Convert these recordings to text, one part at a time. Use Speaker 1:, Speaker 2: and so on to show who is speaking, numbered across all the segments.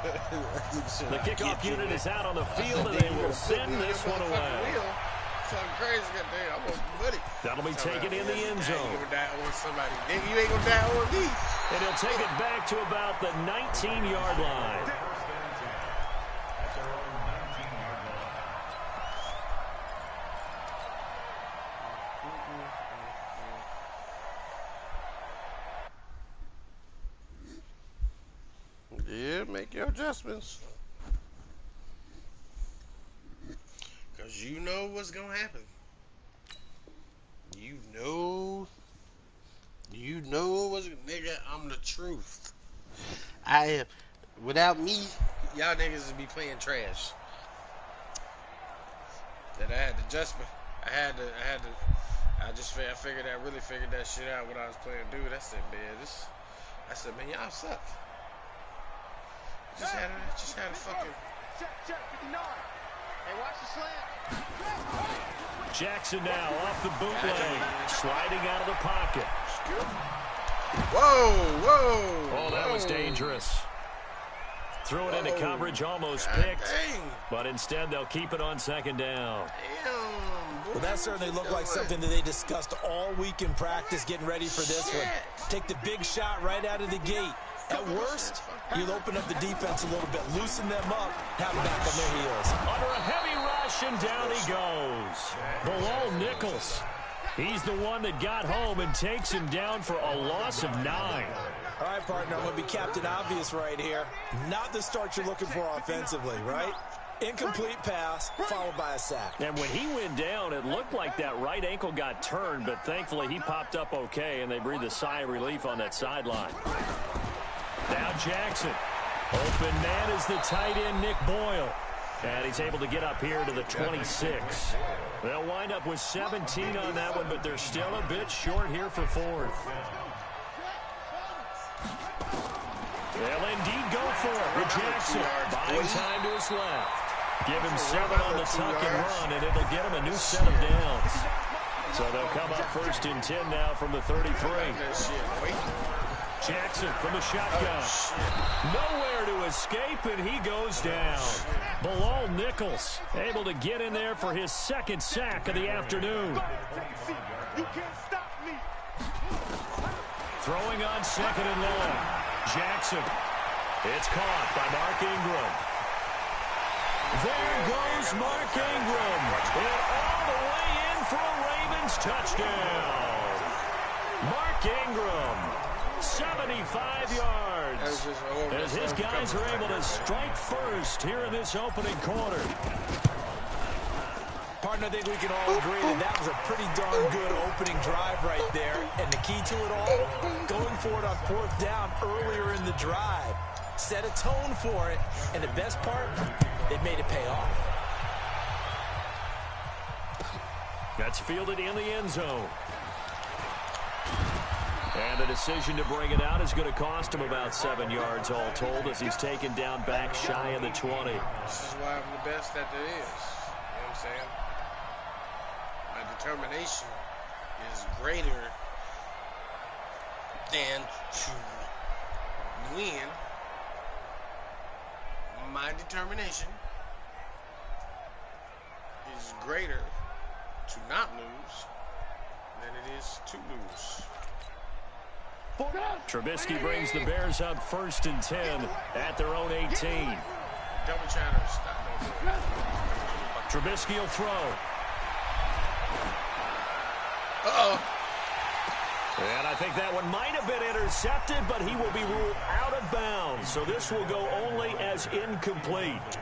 Speaker 1: The kickoff unit is out on the field, and they will send this one away.
Speaker 2: Something crazy, goddamn. I'm gonna buddy.
Speaker 1: That'll be taken in the end zone.
Speaker 2: You ain't gonna die on somebody. Nigga, you ain't gonna die on me.
Speaker 1: And he'll take it back to about the 19-yard line.
Speaker 2: Yeah, make your adjustments. Because you know what's going to happen. You know what's going to... Nigga, I'm the truth. I am... Without me, y'all niggas would be playing trash. That I had to adjustment. I really figured that shit out when I was playing dude. I said, man, y'all suck. Just had a fucking...
Speaker 3: Check, 59. Hey, watch the slant.
Speaker 1: Jackson now off the bootleg, sliding out of the pocket.
Speaker 2: Whoa.
Speaker 1: Oh, that was dangerous. Threw it into coverage, almost picked. But instead, they'll keep it on second down.
Speaker 4: Well, that certainly looked like something that they discussed all week in practice, getting ready for this one. Take the big shot right out of the gate. At worst, you'll open up the defense a little bit, loosen them up, have them back on their heels.
Speaker 1: Under a heavy rush, and down he goes. Below Nichols. He's the one that got home and takes him down for a loss of 9.
Speaker 4: All right, partner, I'm going to be Captain Obvious right here. Not the start you're looking for offensively, right? Incomplete pass, followed by a sack.
Speaker 1: And when he went down, it looked like that right ankle got turned, but thankfully he popped up okay, and they breathed a sigh of relief on that sideline. Now Jackson. Open man is the tight end, Nick Boyle. And he's able to get up here to the 26. They'll wind up with 17 on that one, but they're still a bit short here for fourth. They'll indeed go for it with Jackson. Buying time to his left. Give him 7 on the tuck and run, and it'll get him a new set of downs. So they'll come up first and 10 now from the 33. Jackson from the shotgun. Nowhere to escape, and he goes down. Bilal Nichols able to get in there for his second sack of the afternoon. Throwing on second and long. Jackson. It's caught by Mark Ingram. There goes Mark Ingram. And all the way in for a Ravens touchdown. Mark Ingram. 75 yards as his guys are able to strike first here in this opening quarter.
Speaker 4: Partner, I think we can all agree that was a pretty darn good opening drive right there. And the key to it all, going for it on 4th down earlier in the drive. Set a tone for it, and the best part, it made it pay off.
Speaker 1: That's fielded in the end zone. And the decision to bring it out is going to cost him about 7 yards all told as he's taken down back shy of the 20.
Speaker 2: This is why I'm the best that there is. You know what I'm saying? My determination is greater than to win. My determination is greater to not lose than it is to lose.
Speaker 1: Trubisky brings the Bears up 1st and 10 at their own 18.
Speaker 2: Double channel, stop.
Speaker 1: Trubisky will throw. And I think that one might have been intercepted, but he will be ruled out of bounds. So this will go only as incomplete.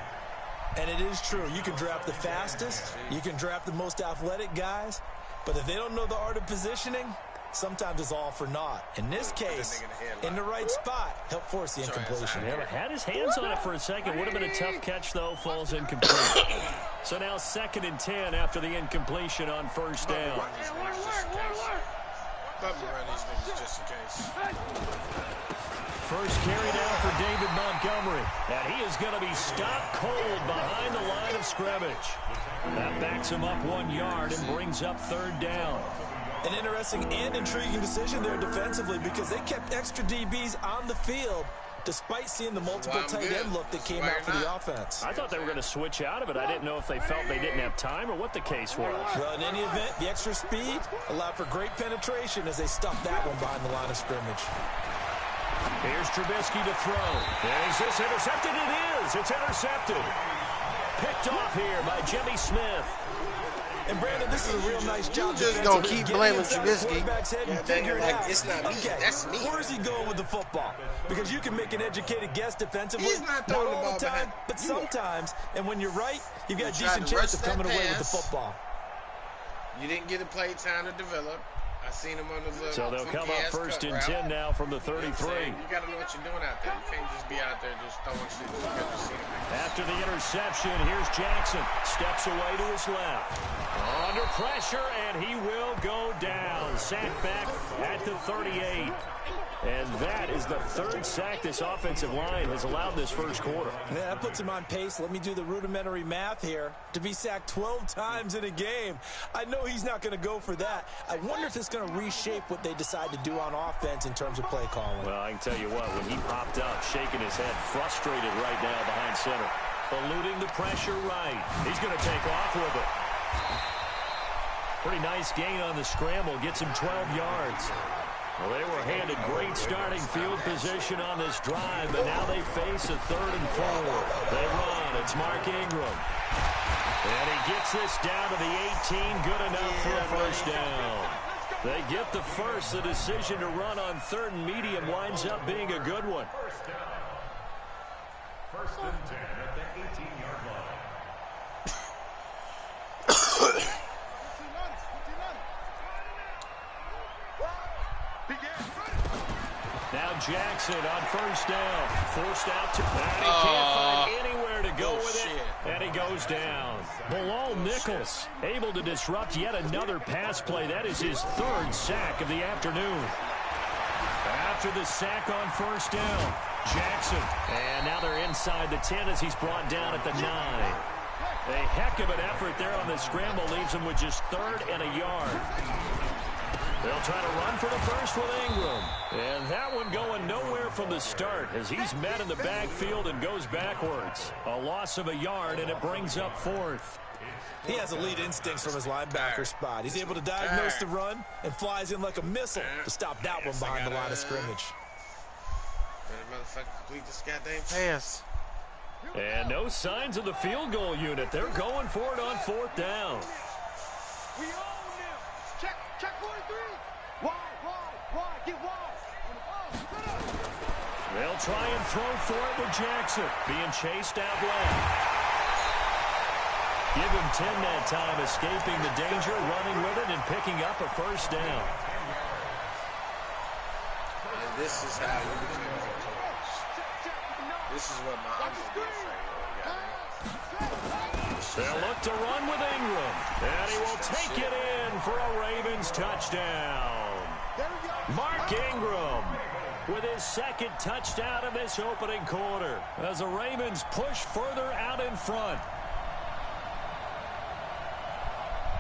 Speaker 4: And it is true. You can draft the fastest. You can draft the most athletic guys. But if they don't know the art of positioning, sometimes it's all for naught. In this case, in the right spot, help force the incompletion.
Speaker 1: Yeah, had his hands on it for a second. Would have been a tough catch, though. Falls incomplete. So now 2nd and 10 after the incompletion on 1st down. First carry down for David Montgomery. And he is going to be stopped cold behind the line of scrimmage. That backs him up 1 yard and brings up 3rd down.
Speaker 4: An interesting and intriguing decision there defensively because they kept extra DBs on the field despite seeing the multiple tight end look that came out for the offense.
Speaker 1: I thought they were going to switch out of it. I didn't know if they felt they didn't have time or what the case was.
Speaker 4: Well, in any event, the extra speed allowed for great penetration as they stuffed that one behind the line of scrimmage.
Speaker 1: Here's Trubisky to throw. Is this intercepted? It is. It's intercepted. Picked off here by Jimmy Smith.
Speaker 4: And Brandon, this is a real nice job.
Speaker 2: You just gonna keep blaming Trubisky.
Speaker 4: It's not me. Okay, that's me. Where's he going with the football? Because you can make an educated guess defensively.
Speaker 2: He's not throwing
Speaker 4: all the time, but sometimes. And when you're right, you've got a decent chance of coming away with the football.
Speaker 2: You didn't get a play time to develop. I seen him on the little.
Speaker 1: So they'll come up first and 10 now from the 33.
Speaker 2: You got to know what you're doing out there. You can't just be out there just throwing shit. You got to see him.
Speaker 1: After the interception, here's Jackson. Steps away to his left. Under pressure, and he will go down. Sacked back at the 38. And that is the third sack this offensive line has allowed this first quarter.
Speaker 4: Man, that puts him on pace. Let me do the rudimentary math here. To be sacked 12 times in a game. I know he's not going to go for that. I wonder if it's going to reshape what they decide to do on offense in terms of play calling.
Speaker 1: Well, I can tell you what, when he popped up, shaking his head, frustrated right now behind center. Eluding the pressure right. He's going to take off with it. Pretty nice gain on the scramble. Gets him 12 yards. Well, they were handed great starting field position on this drive, but now they face a 3rd and 4. They run. It's Mark Ingram. And he gets this down to the 18. Good enough for a first down. They get the first. The decision to run on 3rd and medium winds up being a good one.
Speaker 5: First and 10 at the 18-yard line.
Speaker 1: Now Jackson on first down. Forced out to that. He can't find anywhere to go with it. And he goes down. Bilal Nichols able to disrupt yet another pass play. That is his 3rd sack of the afternoon. After the sack on first down, Jackson. And now they're inside the 10 as he's brought down at the 9. A heck of an effort there on the scramble. Leaves him with just 3rd and a yard. They'll try to run for the first with Ingram. And that one going nowhere from the start as he's met in the backfield and goes backwards. A loss of a yard, and it brings up 4th.
Speaker 4: He has elite instincts from his linebacker spot. He's able to diagnose the run and flies in like a missile to stop that one behind the line of scrimmage.
Speaker 2: Motherfucker complete this goddamn pass.
Speaker 1: And no signs of the field goal unit. They're going for it on 4th down.
Speaker 3: We own them. Check 43. Wide. Get wide.
Speaker 1: They'll try and throw for it with Jackson. Being chased out left. Give him 10 that time, escaping the danger, running with it, and picking up a first down.
Speaker 2: And this is how you become victorious. This is what my uncle did for you.
Speaker 1: They'll look to run with Ingram. And he will take it in for a Ravens touchdown. Mark Ingram with his 2nd touchdown of this opening quarter as the Ravens push further out in front.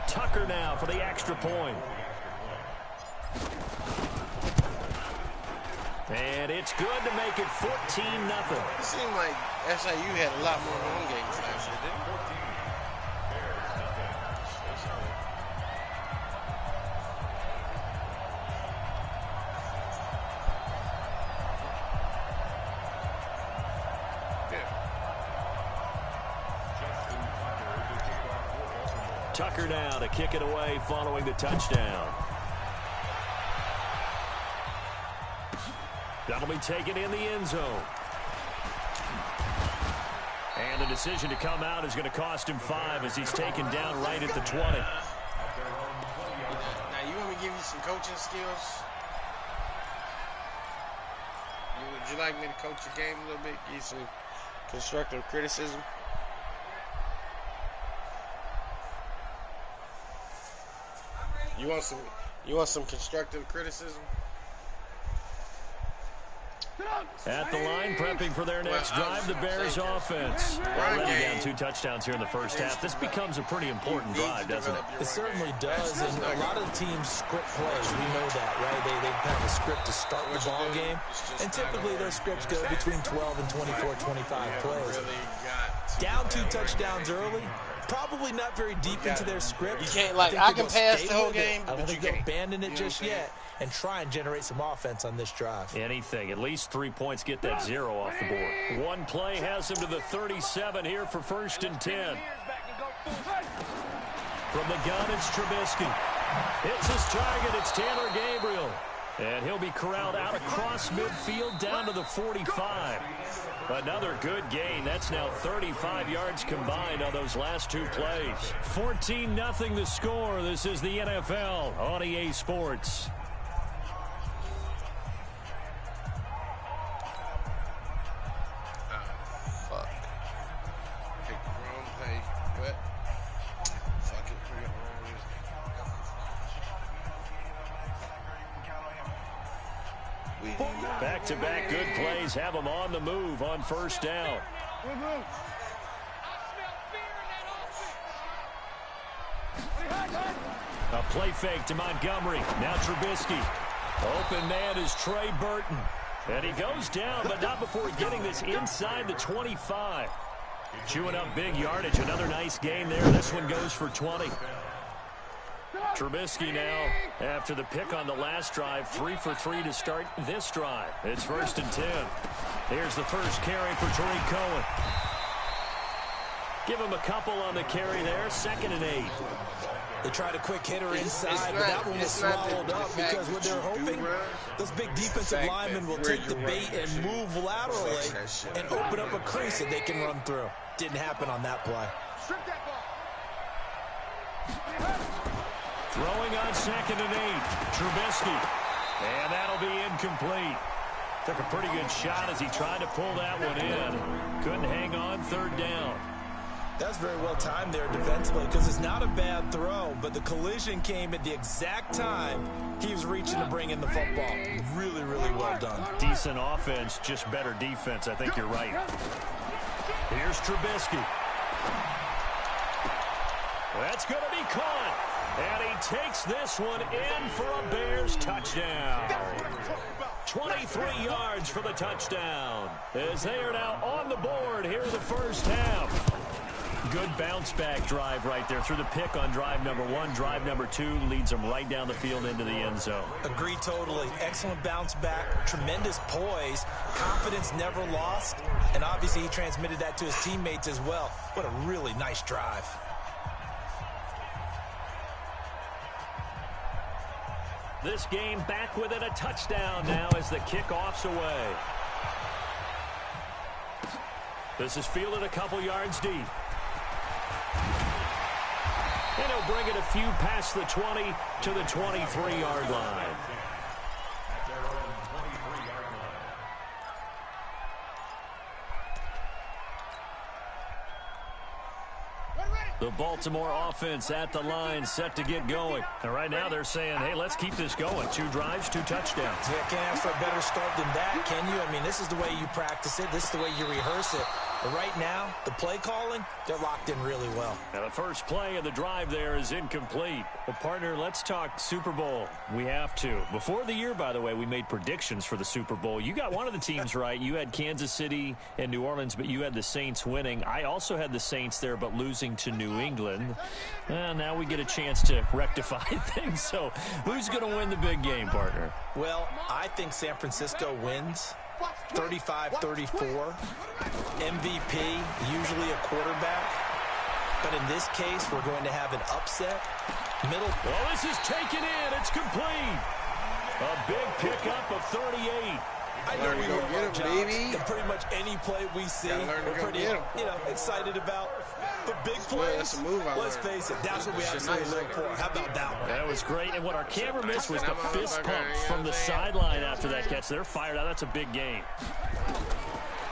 Speaker 1: Tucker now for the extra point. And it's good to make it 14-0.
Speaker 2: It seemed like SIU had a lot more home games last year, didn't it?
Speaker 1: Tucker now to kick it away following the touchdown. That'll be taken in the end zone. And the decision to come out is going to cost him 5 as he's taken down right at the 20.
Speaker 2: Now, you want me to give you some coaching skills? Would you like me to coach your game a little bit? Give you some constructive criticism? You want some constructive criticism?
Speaker 1: At the line, prepping for their next drive, the Bears offense. Already down 2 touchdowns here in the first half. This becomes a pretty important drive, doesn't it?
Speaker 4: It certainly does, and a lot of the teams script plays. We know that, right? They have a script to start the ball game, and typically those scripts go between 12 and 24, 25 plays. Down 2 touchdowns early, probably not very deep into their script.
Speaker 2: You can't, like, I can pass the whole game,
Speaker 4: I don't think they'll abandon it just yet and try and generate some offense on this drive.
Speaker 1: Anything. At least 3 points, get that 0 off the board. One play has him to the 37 here for 1st and 10. From the gun, it's Trubisky. Hits his target. It's Taylor Gabriel. And he'll be corralled out across midfield down to the 45. Another good gain. That's now 35 yards combined on those last 2 plays. 14-0 the score. This is the NFL on EA Sports. Back-to-back good plays have them on the move on 1st down. A play fake to Montgomery. Now Trubisky. Open man is Trey Burton. And he goes down, but not before getting this inside the 25. Chewing up big yardage. Another nice gain there. This one goes for 20. Trubisky now, after the pick on the last drive, 3 for 3 to start this drive. It's 1st and 10. Here's the first carry for Tariq Cohen. Give him a couple on the carry there. 2nd and 8.
Speaker 4: They tried a quick hitter inside, but that one was swallowed up because what they're hoping, those big defensive linemen will take the bait and move laterally and open up a crease that they can run through. Didn't happen on that play.
Speaker 1: Throwing on 2nd and 8. Trubisky. And that'll be incomplete. Took a pretty good shot as he tried to pull that one in. Couldn't hang on 3rd down.
Speaker 4: That's very well timed there defensively because it's not a bad throw, but the collision came at the exact time he was reaching to bring in the football. Really, really well done.
Speaker 1: Decent offense, just better defense. I think you're right. Here's Trubisky. That's going to be caught. And he takes this one in for a Bears touchdown. 23 yards for the touchdown. As they are now on the board here in the first half. Good bounce-back drive right there through the pick on drive number 1. Drive number 2 leads them right down the field into the end zone.
Speaker 4: Agreed totally. Excellent bounce-back, tremendous poise, confidence never lost, and obviously he transmitted that to his teammates as well. What a really nice drive.
Speaker 1: This game back within a touchdown now as the kickoff's away. This is fielded a couple yards deep. And he'll bring it a few past the 20 to the 23-yard line. The Baltimore offense at the line, set to get going. And right now they're saying, hey, let's keep this going. 2 drives, 2 touchdowns.
Speaker 4: Yeah, can't ask for a better start than that, can you? I mean, this is the way you practice it. This is the way you rehearse it. But right now, the play calling, they're locked in really well.
Speaker 1: Now the first play of the drive there is incomplete. Well, partner, let's talk Super Bowl. We have to. Before the year, by the way, we made predictions for the Super Bowl. You got one of the teams right. You had Kansas City and New Orleans, but you had the Saints winning. I also had the Saints there, but losing to New England. Now we get a chance to rectify things. So who's going to win the big game, partner?
Speaker 4: Well, I think San Francisco wins. 35-34. MVP, usually a quarterback. But in this case, we're going to have an upset.
Speaker 1: Well, this is taken in. It's complete. A big pickup of 38.
Speaker 4: I know we love our jobs, and pretty much any play we see, we're pretty, excited about. But big plays, let's face it, that's what we absolutely look for. How about that one?
Speaker 1: That was great. And what our camera missed was the fist pump from the sideline after that catch. They're fired out. That's a big game.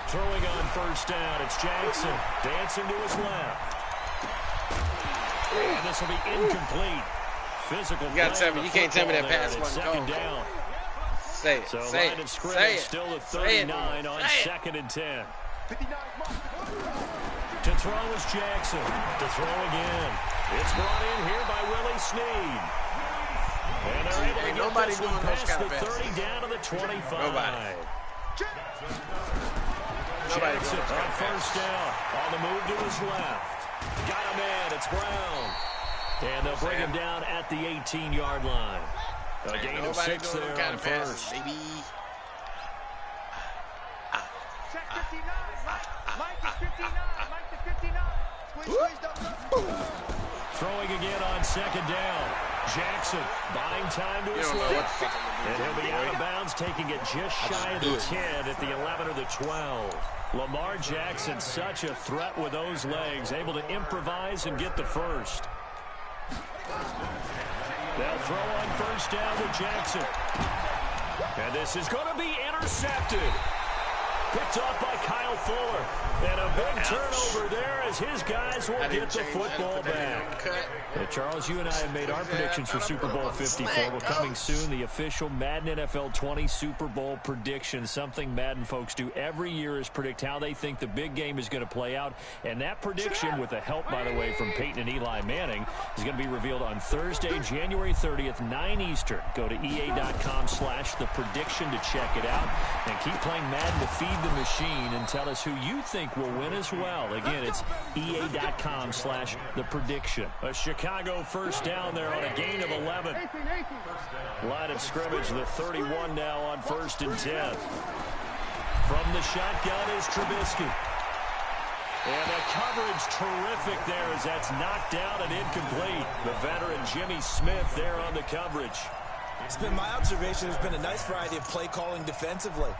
Speaker 1: Throwing on first down, it's Jackson. Dancing to his left. And this will be incomplete. Physical play.
Speaker 2: You can't tell me that pass wasn't
Speaker 1: second
Speaker 2: called.
Speaker 1: down.
Speaker 2: Say it.
Speaker 1: So
Speaker 2: Say
Speaker 1: line
Speaker 2: it.
Speaker 1: of
Speaker 2: Say
Speaker 1: scrimmage
Speaker 2: it.
Speaker 1: still at
Speaker 2: Say it.
Speaker 1: 39 on
Speaker 2: Say it.
Speaker 1: 2nd and 10.
Speaker 3: 59
Speaker 1: To throw is Jackson. To throw again. It's brought in here by Willie Snead. And they're able to
Speaker 2: Ain't
Speaker 1: get
Speaker 2: nobody
Speaker 1: this one
Speaker 2: doing those
Speaker 1: past
Speaker 2: kind
Speaker 1: the
Speaker 2: of passes.
Speaker 1: 30 down to the 25.
Speaker 2: Nobody.
Speaker 1: Jackson on first down. On the move to his left. Got him in. It's Brown. And they'll bring him down at the 18-yard line. A gain of 6 there
Speaker 2: kind
Speaker 1: on
Speaker 2: of passes,
Speaker 1: first.
Speaker 2: baby.
Speaker 3: Check 59. Mike is 59. Mike is 59. Squeeze double.
Speaker 1: Throwing again on 2nd down. Jackson buying time to
Speaker 2: You
Speaker 1: his
Speaker 2: don't know what the
Speaker 1: left.
Speaker 2: fuck I'm
Speaker 1: And
Speaker 2: gonna
Speaker 1: he'll
Speaker 2: do.
Speaker 1: be out of bounds, taking it just shy of the 10 at the 11 or the 12. Lamar Jackson, such a threat with those legs, able to improvise and get the first. They'll throw on first down to Jackson. And this is going to be intercepted. Picked off by Kyle Fuller. And a big turnover there as his guys will get the football back. Charles, you and I have made our predictions for Super Bowl 54. We're coming soon. The official Madden NFL 20 Super Bowl prediction. Something Madden folks do every year is predict how they think the big game is going to play out. And that prediction, with the help, by the way, from Peyton and Eli Manning, is going to be revealed on Thursday, January 30th, 9 Eastern. Go to EA.com/theprediction to check it out. And keep playing Madden to feed the machine and tell us who you think will win as well. Again, it's EA.com/theprediction. A Chicago first down there on a gain of 11. Line of scrimmage, the 31 now on 1st and 10. From the shotgun is Trubisky. And the coverage terrific there as that's knocked down and incomplete. The veteran Jimmy Smith there on the coverage.
Speaker 4: It's been my observation. There's been a nice variety of play calling defensively.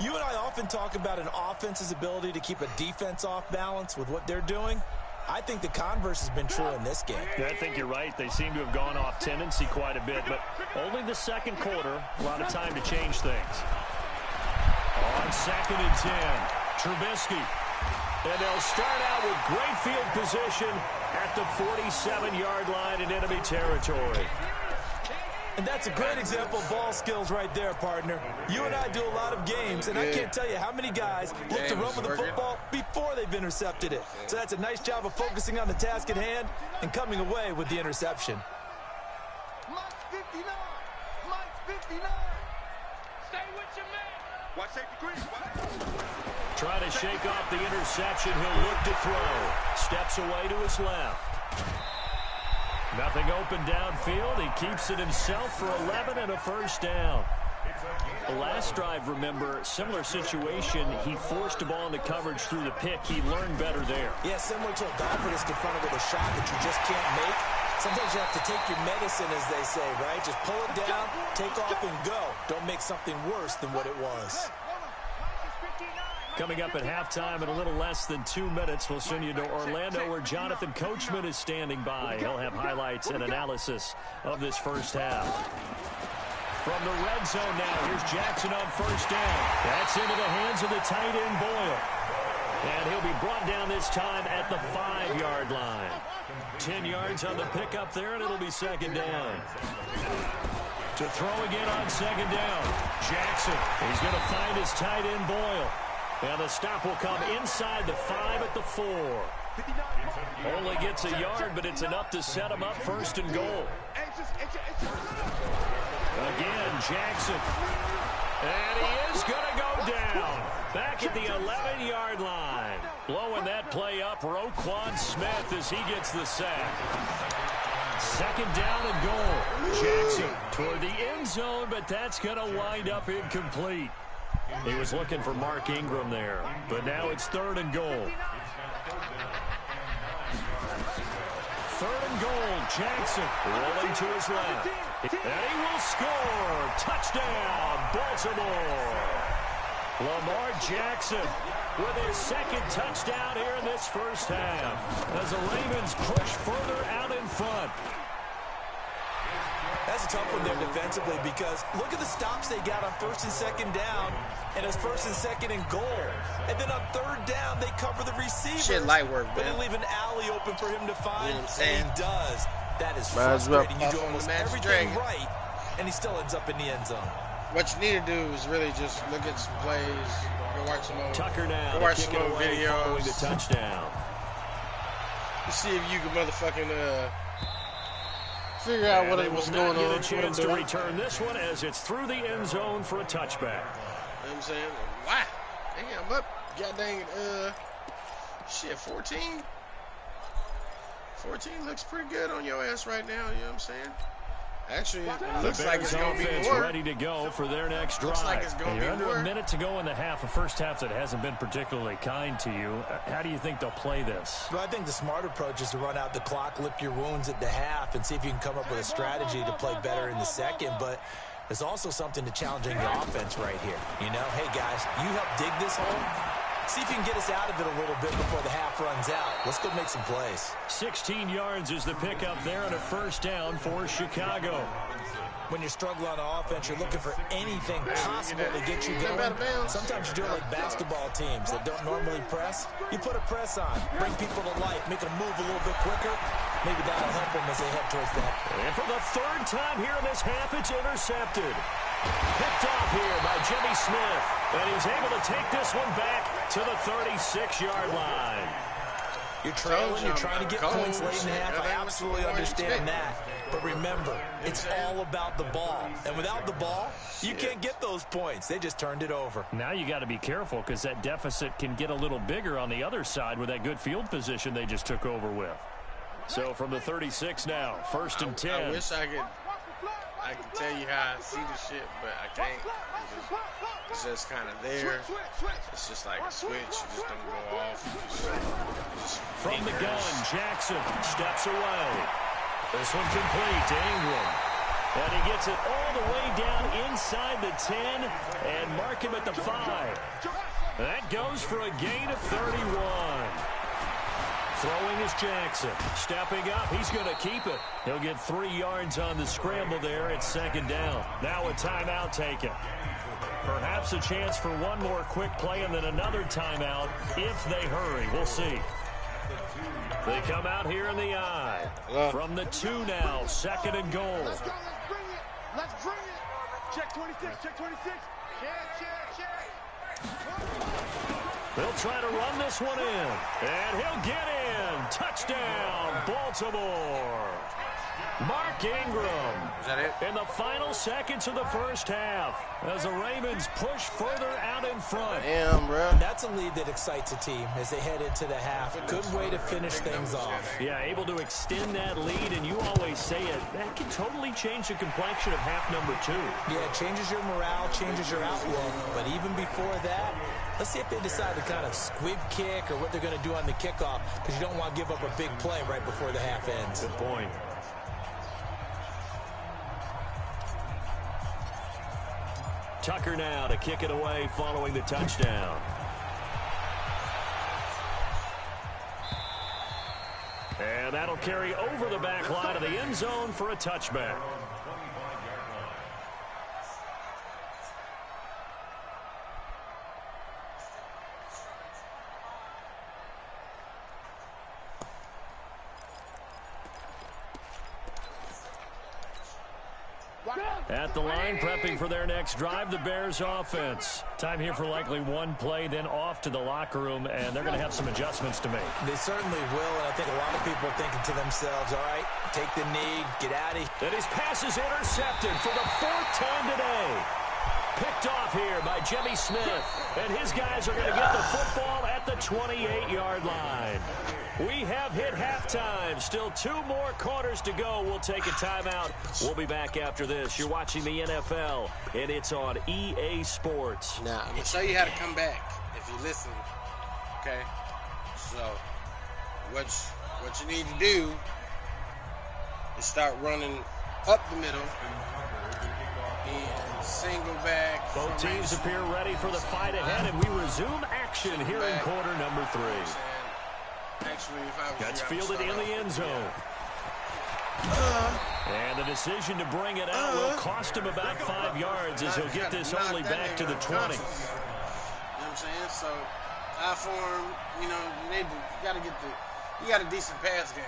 Speaker 4: You and I often talk about an offense's ability to keep a defense off balance with what they're doing. I think the converse has been true in this game.
Speaker 1: Yeah, I think you're right. They seem to have gone off tendency quite a bit, but only the second quarter. A lot of time to change things. On 2nd and 10, Trubisky. And they'll start out with great field position at the 47-yard line in enemy territory.
Speaker 4: And that's a great example of ball skills right there, partner. You and I do a lot of games, and I can't tell you how many guys look to run with the football before they've intercepted it. So that's a nice job of focusing on the task at hand and coming away with the interception.
Speaker 3: Mike's 59. Mike's 59. Stay with your man. Watch safety green.
Speaker 1: Trying to shake off the interception. He'll look to throw. Steps away to his left. Nothing open downfield. He keeps it himself for 11 and a first down. The last drive, remember, similar situation. He forced a ball into coverage through the pick. He learned better there.
Speaker 4: Yeah, similar to a golfer that's confronted with a shot that you just can't make. Sometimes you have to take your medicine, as they say, right? Just pull it down, take off, and go. Don't make something worse than what it was.
Speaker 1: Coming up at halftime in a little less than 2 minutes, we'll send you to Orlando where Jonathan Coachman is standing by. He'll have highlights and analysis of this first half. From the red zone now, here's Jackson on first down. That's into the hands of the tight end Boyle. And he'll be brought down this time at the 5-yard line. 10 yards on the pickup there, and it'll be 2nd down. To throw again on 2nd down. Jackson, he's going to find his tight end Boyle. And the stop will come inside the 5 at the 4. Only gets a yard, but it's enough to set him up 1st and goal. Again, Jackson. And he is going to go down. Back at the 11-yard line. Blowing that play up, Roquan Smith as he gets the sack. 2nd down and goal. Jackson toward the end zone, but that's going to wind up incomplete. He was looking for Mark Ingram there, but now it's 3rd and goal. 3rd and goal, Jackson rolling to his left. And he will score. Touchdown, Baltimore. Lamar Jackson with his 2nd touchdown here in this first half as the Ravens push further out in front.
Speaker 4: That's a tough one there defensively because look at the stops they got on 1st and 2nd down, and it's 1st and 2nd and goal. And then on 3rd down, they cover the receiver.
Speaker 2: Shit, light work,
Speaker 4: but
Speaker 2: man.
Speaker 4: they leave an alley open for him to find,
Speaker 2: You know what I'm
Speaker 4: and
Speaker 2: saying?
Speaker 4: he does. That is
Speaker 2: Might as well
Speaker 4: frustrating. You do
Speaker 2: puff on the
Speaker 4: almost
Speaker 2: Magic
Speaker 4: everything
Speaker 2: Dragon.
Speaker 4: right, and he still ends up in the end zone.
Speaker 2: what you need to do is really just look at some plays, go watch some old,
Speaker 1: Tucker now
Speaker 2: go
Speaker 1: to
Speaker 2: watch
Speaker 1: kick
Speaker 2: some
Speaker 1: it
Speaker 2: old
Speaker 1: away following the
Speaker 2: videos.
Speaker 1: touchdown.
Speaker 2: See if you can motherfucking figure out
Speaker 1: And they
Speaker 2: what's
Speaker 1: will
Speaker 2: going
Speaker 1: not
Speaker 2: on.
Speaker 1: get a chance to return this one as it's through the end zone for a touchback.
Speaker 2: You know what I'm saying? Why? Damn, I'm up. God dang it. Shit, 14? 14 looks pretty good on your ass right now. You know what I'm saying? Actually, it looks like it's going to be
Speaker 1: offense
Speaker 2: more.
Speaker 1: ready to go for their next drive.
Speaker 2: Looks like it's going
Speaker 1: And
Speaker 2: to
Speaker 1: you're
Speaker 2: be
Speaker 1: under
Speaker 2: more.
Speaker 1: a minute to go in the half, a first half that hasn't been particularly kind to you. How do you think they'll play this?
Speaker 4: Well, I think the smart approach is to run out the clock, lick your wounds at the half, and see if you can come up with a strategy to play better in the second. But there's also something to challenging the offense right here. You know, hey, guys, you help dig this hole. See if you can get us out of it a little bit before the half runs out. Let's go make some plays.
Speaker 1: 16 yards is the pickup there and a first down for Chicago.
Speaker 4: When you're struggling on offense, you're looking for anything possible to get you going. Sometimes you do it like basketball teams that don't normally press. You put a press on, bring people to life, make them move a little bit quicker. Maybe that'll help them as they head towards that.
Speaker 1: And for the third time here in this half, it's intercepted. Picked off here by Jimmy Smith. And he's able to take this one back to the 36-yard line.
Speaker 4: You're trailing, you're trying to get points late in the half. I absolutely understand that. But remember, it's all about the ball. And without the ball, you can't get those points. They just turned it over.
Speaker 1: Now you got to be careful because that deficit can get a little bigger on the other side with that good field position they just took over with. So from the 36 now, first and 10.
Speaker 2: I wish I could tell you how I see the shit, but I can't. It's just kind of there. It's just like a switch. You just don't go off. Just
Speaker 1: From the gun, Jackson steps away. This one complete to Ingram. And he gets it all the way down inside the 10 and mark him at the 5. That goes for a gain of 31. Throwing is Jackson. Stepping up, he's going to keep it. He'll get 3 yards on the scramble there at second down. Now a timeout taken. Perhaps a chance for one more quick play and then another timeout if they hurry. We'll see. They come out here in the I. From the 2 now, second and goal.
Speaker 3: Let's go, let's bring it. Let's bring it. Check 26, check 26. Check.
Speaker 1: They'll try to run this one in. And he'll get in. Touchdown, Baltimore. Mark Ingram.
Speaker 2: Is that it?
Speaker 1: In the final seconds of the first half, as the Ravens push further out in front.
Speaker 2: Damn, bro.
Speaker 4: That's a lead that excites a team as they head into the half. Good way to finish things off.
Speaker 1: Yeah, able to extend that lead, and you always say it, that can totally change the complexion of half number 2.
Speaker 4: Yeah, it changes your morale, changes your outlook. But even before that, let's see if they decide to kind of squib kick or what they're going to do on the kickoff, because you don't want to give up a big play right before the half ends.
Speaker 1: Good point. Tucker now to kick it away following the touchdown. And that'll carry over the back line of the end zone for a touchback. At the line, prepping for their next drive, the Bears offense. Time here for likely one play, then off to the locker room, and they're going to have some adjustments to make.
Speaker 4: They certainly will, and I think a lot of people are thinking to themselves, all right, take the knee, get out of here.
Speaker 1: And his pass is intercepted for the 4th time today. Picked off here by Jimmy Smith, and his guys are going to get the football at the 28-yard line. We have hit halftime. Still 2 more quarters to go. We'll take a timeout. We'll be back after this. You're watching the NFL, and it's on EA Sports.
Speaker 2: Now, I'm going to show you how to come back if you listen. Okay? So, what you need to do is start running up the middle and single back.
Speaker 1: Both teams appear ready for the fight ahead, and we resume action here in quarter number 3.
Speaker 2: Actually, if I was
Speaker 1: That's
Speaker 2: you, I would
Speaker 1: fielded
Speaker 2: start
Speaker 1: in the
Speaker 2: off.
Speaker 1: end zone. And the decision to bring it out will cost him about 5 yards as he'll get this only back to the 20.
Speaker 2: You know what I'm saying? So, I form, you got a decent pass game.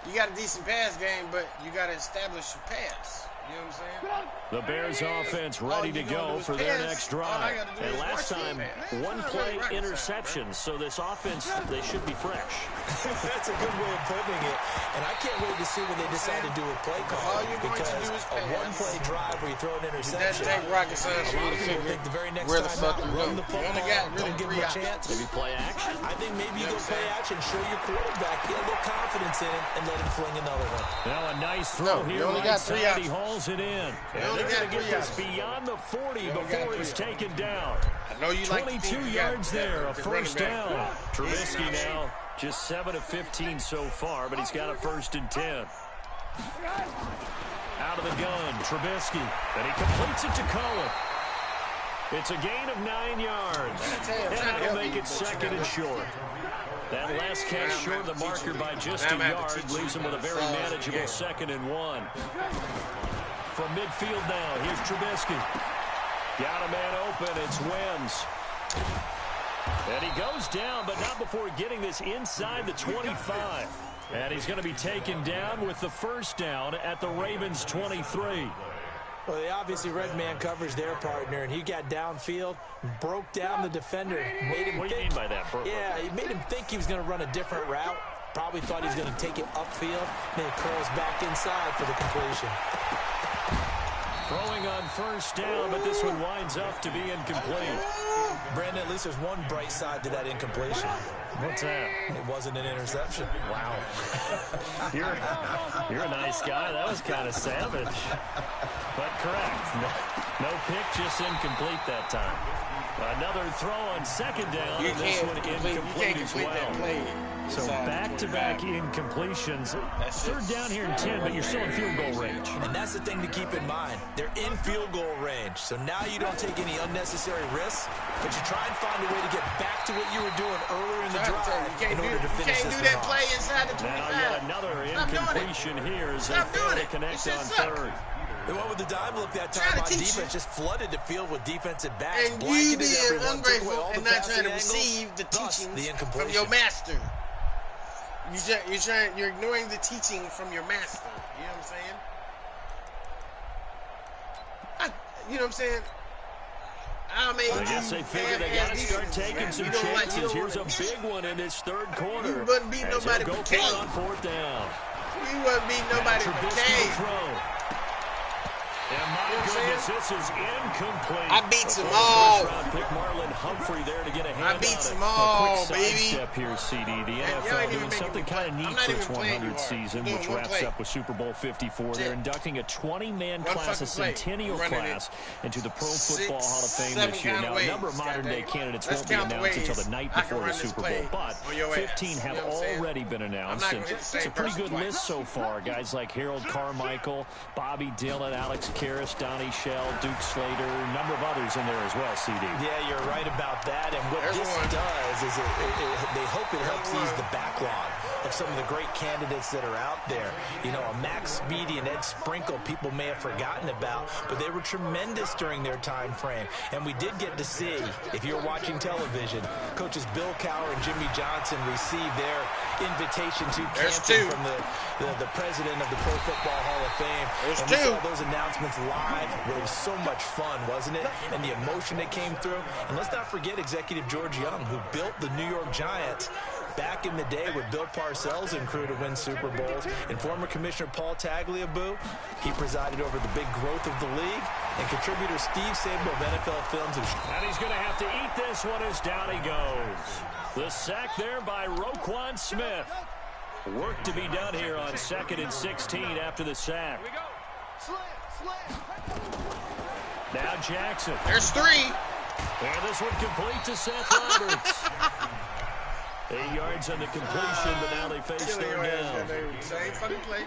Speaker 2: You got a decent pass game, but you got to establish your pass. You know what I'm saying?
Speaker 1: The Bears offense ready to go for their next drive. And last time, one-play interceptions. So this offense, they should be fresh.
Speaker 4: That's a good way of putting it. And I can't wait to see when they decide to do a play call. Because a one-play drive where you throw an interception.
Speaker 2: Take rocket science.
Speaker 4: A lot of people think the very next time out, run the football, don't give him a chance.
Speaker 1: Maybe play action.
Speaker 4: I think maybe you go play action, show your quarterback, get a little confidence in him, and let him fling another one.
Speaker 1: Now a nice throw here.
Speaker 2: You only got 3
Speaker 1: outside.
Speaker 2: options.
Speaker 1: He hauls it in. And they're going to get this beyond the 40 before it's taken down.
Speaker 2: I know you
Speaker 1: 22 yards there, a first down. Trubisky now just 7 of 15 so far, but he's got a 1st and 10. Out of the gun, Trubisky, and he completes it to Cullen. It's a gain of 9 yards, and that'll make it 2nd and short. That last catch short of the marker by just a yard leaves him with a very manageable 2nd and 1. From midfield now, here's Trubisky. Got a man open, it's Wims. And he goes down, but not before getting this inside the 25. And he's going to be taken down with the 1st down at the Ravens' 23.
Speaker 4: Well, they obviously read man coverage their partner, and he got downfield, broke down the defender, made him
Speaker 1: What do you mean by that, Bert?
Speaker 4: Yeah, he made him think he was going to run a different route. Probably thought he was going to take it upfield, then he curls back inside for the completion.
Speaker 1: Throwing on 1st down, but this one winds up to be incomplete.
Speaker 4: Brandon, at least there's one bright side to that incompletion.
Speaker 1: What's that?
Speaker 4: It wasn't an interception.
Speaker 1: Wow. You're a nice guy. That was kind of savage. But correct. No pick, just incomplete that time. Another throw on 2nd down, and this one incomplete as well. So back-to-back incompletions. 3rd down here in 10, but you're still in field goal range.
Speaker 4: And that's the thing to keep in mind. They're in field goal range. So now you don't take any unnecessary risks, but you try and find a way to get back to what you were doing earlier in the drive in order to finish this one off.
Speaker 2: You can't do that play inside the 25.
Speaker 1: Now yet another incompletion here as they fail to connect on 3rd.
Speaker 4: They went with the dime look that time on defense, just flooded the field with defensive backs.
Speaker 2: And you being ungrateful and not trying to receive the teachings from your master. You're ignoring the teaching from your master. You know what I'm saying? You know what I'm saying?
Speaker 1: I guess they figure they got to start taking some chances. Here's a big one in this 3rd quarter.
Speaker 2: You wouldn't beat nobody
Speaker 1: go for it on 4th down.
Speaker 2: You wouldn't beat nobody but Kane.
Speaker 1: And my goodness, this is incomplete.
Speaker 2: I beat them all.
Speaker 1: Pick Marlon Humphrey there to get a hand
Speaker 2: I beat
Speaker 1: on
Speaker 2: them all,
Speaker 1: a quick
Speaker 2: baby.
Speaker 1: Step here, CD. The NFL doing something kind of neat for its 100th season, which wraps up with Super Bowl 54. They're inducting a 20-man class, a centennial class, into the Pro Football Hall of Fame this year. Now, a number of modern-day candidates won't be announced until the night before the Super Bowl, but 15 have already been announced. And it's a pretty good list so far. Guys like Harold Carmichael, Bobby Dillon, Alex Karras, Donnie Shell, Duke Slater, a number of others in there as well, CD.
Speaker 4: Yeah, you're right about that. And what this does is they hope it helps ease the backlog of some of the great candidates that are out there. You know, a Max Speedy and Ed Sprinkle, people may have forgotten about, but they were tremendous during their time frame. And we did get to see, if you're watching television, coaches Bill Cowher and Jimmy Johnson receive their invitation to camping from the president of the Pro Football Hall of Fame. And we saw those announcements live. It was so much fun, wasn't it? And the emotion that came through. And let's not forget Executive George Young, who built the New York Giants back in the day with Bill Parcells and crew to win Super Bowls. And former Commissioner Paul Tagliabue, he presided over the big growth of the league. And contributor Steve Sable of NFL Films.
Speaker 1: And he's going to have to eat this one as down he goes. The sack there by Roquan Smith. Work to be done here on 2nd and 16 after the sack. Now Jackson.
Speaker 2: There's 3.
Speaker 1: And this one complete to Seth Roberts. 8 yards on the completion, but now they face 3rd down.
Speaker 2: Same fucking play.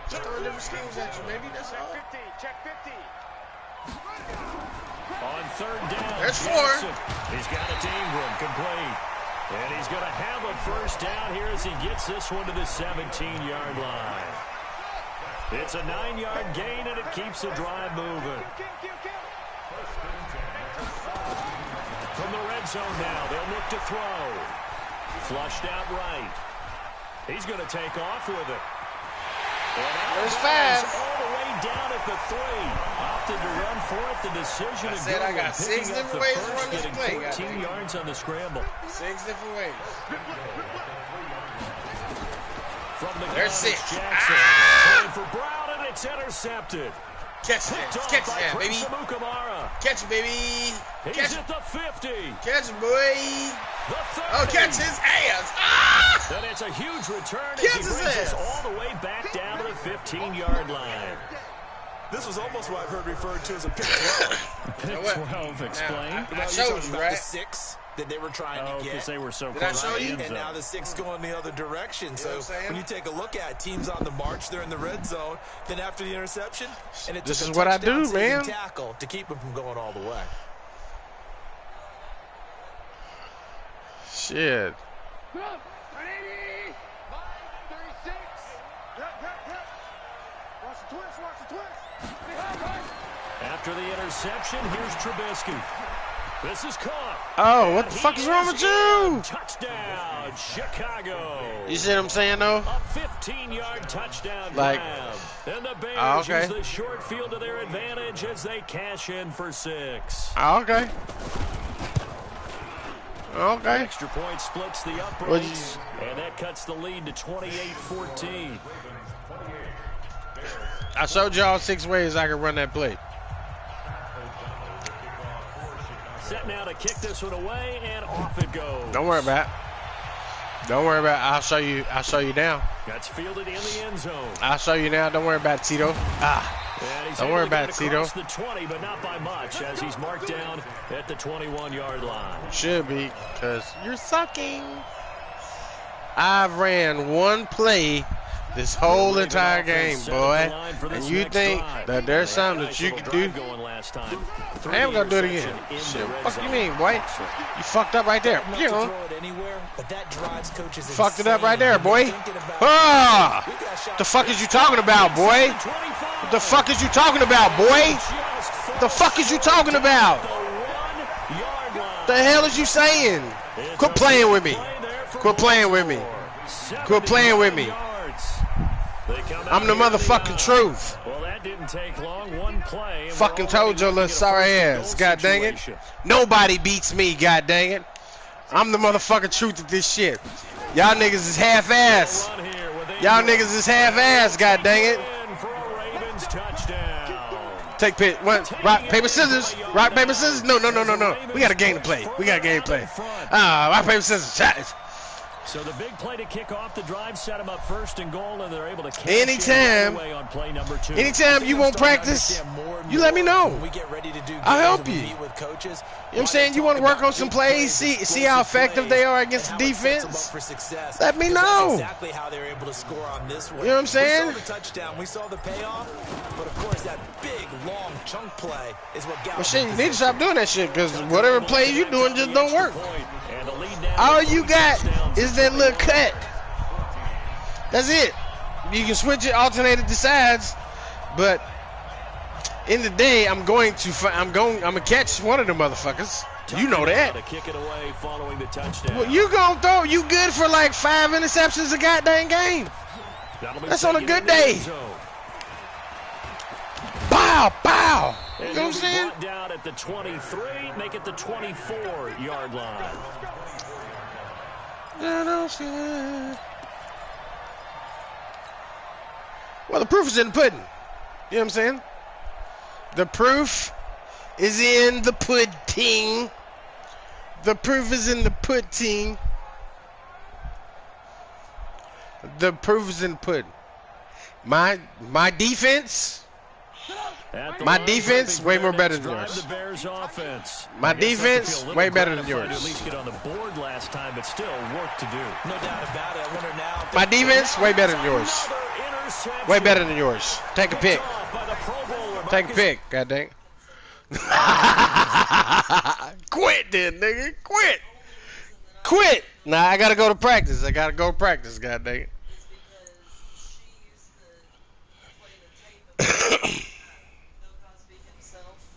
Speaker 2: Just throwing different schemes at you, baby. That's all.
Speaker 3: Check 50.
Speaker 1: On 3rd down,
Speaker 2: there's 4.
Speaker 1: Jackson. He's got it to Ingram, complete. And he's going to have a 1st down here as he gets this one to the 17-yard line. It's a 9-yard gain, and it keeps the drive moving. From the red zone now, they'll look to throw. Flushed out right. He's going to take off with it. And
Speaker 2: there's 5.
Speaker 1: All the way down at the 3. Opted to run for it. The decision.
Speaker 2: I said I got 6 different ways to run this play.
Speaker 1: 14 yards on the scramble.
Speaker 2: 6 different ways.
Speaker 1: From the
Speaker 2: There's 6.
Speaker 1: Jackson. Going for Brown, and it's intercepted.
Speaker 2: Catch that, baby. Catch it, baby.
Speaker 1: He's at the 50.
Speaker 2: Catch it, boy.
Speaker 1: The 30.
Speaker 2: Oh, catch his ass. Ah!
Speaker 1: And it's a huge return as
Speaker 2: Catch
Speaker 1: he
Speaker 2: his
Speaker 1: brings us
Speaker 2: ass.
Speaker 1: all the way back down to the 15-yard line.
Speaker 4: This was almost what I've heard referred to as a pick 12.
Speaker 1: Pick 12, explain.
Speaker 2: I showed you, right?
Speaker 4: The 6 that they were trying to get.
Speaker 1: Because they were so
Speaker 2: Did I
Speaker 1: close
Speaker 2: show
Speaker 1: to the
Speaker 2: you?
Speaker 1: end
Speaker 4: And
Speaker 1: zone.
Speaker 4: now the 6 going the other direction.
Speaker 2: You know what I'm
Speaker 4: So
Speaker 2: saying?
Speaker 4: when you take a look at teams on the march, they're in the red zone. Then after the interception, and it
Speaker 2: This
Speaker 4: took
Speaker 2: is
Speaker 4: a
Speaker 2: what I
Speaker 4: touchdown
Speaker 2: do,
Speaker 4: saving
Speaker 2: man.
Speaker 4: tackle to keep them from going all the way.
Speaker 2: Shit.
Speaker 1: After the interception, here's Trubisky. This is caught.
Speaker 2: Oh, what the
Speaker 1: And
Speaker 2: fuck
Speaker 1: he
Speaker 2: is wrong with
Speaker 1: is
Speaker 2: you?
Speaker 1: in. Touchdown, Chicago.
Speaker 2: You see what I'm saying, though?
Speaker 1: A 15-yard touchdown
Speaker 2: Like-
Speaker 1: grab. And the Bears
Speaker 2: Oh, okay.
Speaker 1: use the short field to their advantage as they cash in for 6.
Speaker 2: Oh, okay. Okay.
Speaker 1: Extra point splits the
Speaker 2: Well,
Speaker 1: uprights, and that cuts the lead to 28-14.
Speaker 2: I showed y'all 6 ways I can run that play.
Speaker 1: Set now to kick this one away, and off it goes.
Speaker 2: Don't worry about it. Don't worry about it. I'll show you now.
Speaker 1: That's fielded in the end zone.
Speaker 2: I'll show you now. Don't worry about it, Tito.
Speaker 1: And he's
Speaker 2: Don't
Speaker 1: able
Speaker 2: worry
Speaker 1: to get
Speaker 2: about it, Tito.
Speaker 1: across the 20, but not by much, as he's marked down at the 21-yard line.
Speaker 2: Should be, because you're sucking. I've ran one play this whole entire game, boy. And you think that there's something that you can do? I am going to do it again. Shit, what you mean, boy? You fucked up right there. You know. Fucked it up right there, boy. Ah! The fuck is you talking about, boy? What the fuck is you talking about, boy? The fuck is you talking about? The hell is you saying? Quit playing with me. Quit playing with me. Quit playing with me. I'm the motherfucking truth.
Speaker 1: Well, that didn't take long. One play.
Speaker 2: Fucking told your little sorry ass. God dang it. Nobody beats me, god dang it. I'm the motherfucking truth of this shit. Y'all niggas is half-ass. Y'all niggas is half-ass, god dang it. Take pit. What? Rock, paper, scissors. Rock, paper, scissors. No. We got a game to play. Rock, paper, scissors. Shot.
Speaker 1: So the big play to kick off the drive set them up first and goal, and they're able to cash
Speaker 2: Anytime.
Speaker 1: in right away on play number 2.
Speaker 2: Anytime you want practice, you let me know. I'll help you. You know what I'm saying? You want to work on some plays, see how effective they are against the defense? Let me know.
Speaker 4: Exactly how they're able to score on this one.
Speaker 2: You know what I'm saying?
Speaker 4: We saw the touchdown, we saw the payoff, but of course that big long chunk play is what got.
Speaker 2: Well, shit, you need to stop doing that shit, because whatever play you doing just don't work. All you got is that little cut. That's it. You can switch it, alternate it to sides, but in the day, I'm gonna catch one of the motherfuckers. You know that. Well, you gonna throw? You good for like 5 interceptions a goddamn game? That's on a good day. Bow, bow. You know what I'm saying?
Speaker 1: Down at the 23, make it the 24-yard line.
Speaker 2: Well, the proof is in the pudding. You know what I'm saying? The proof is in the pudding. The proof is in the pudding. The proof is in the pudding. My defense. My defense, way more better than yours. My defense, way better than yours.
Speaker 1: At least get on the board last time, but still work to do.
Speaker 4: No doubt about it. I wonder now.
Speaker 2: My defense, way better than yours. Way better than yours. Take a pick. Take a pick, goddamn. Quit then, nigga. Quit. Nah, I gotta go to practice. Goddamn.